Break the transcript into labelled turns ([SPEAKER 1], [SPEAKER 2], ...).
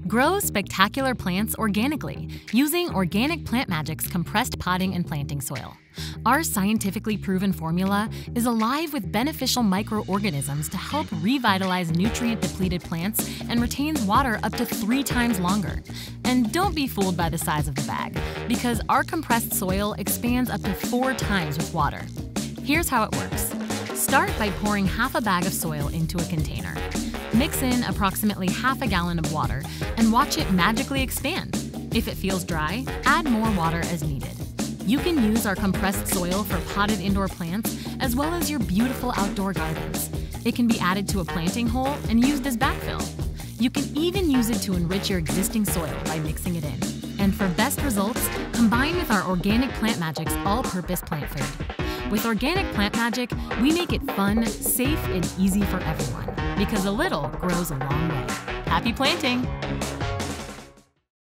[SPEAKER 1] Grow spectacular plants organically using Organic Plant Magic's compressed potting and planting soil. Our scientifically proven formula is alive with beneficial microorganisms to help revitalize nutrient-depleted plants and retains water up to 3 times longer. And don't be fooled by the size of the bag, because our compressed soil expands up to 4 times with water. Here's how it works. Start by pouring half a bag of soil into a container. Mix in approximately half a gallon of water and watch it magically expand. If it feels dry, add more water as needed. You can use our compressed soil for potted indoor plants as well as your beautiful outdoor gardens. It can be added to a planting hole and used as backfill. You can even use it to enrich your existing soil by mixing it in. And for best results, combine with our Organic Plant Magic's all-purpose plant food. With Organic Plant Magic, we make it fun, safe, and easy for everyone, because a little grows a long way. Happy planting!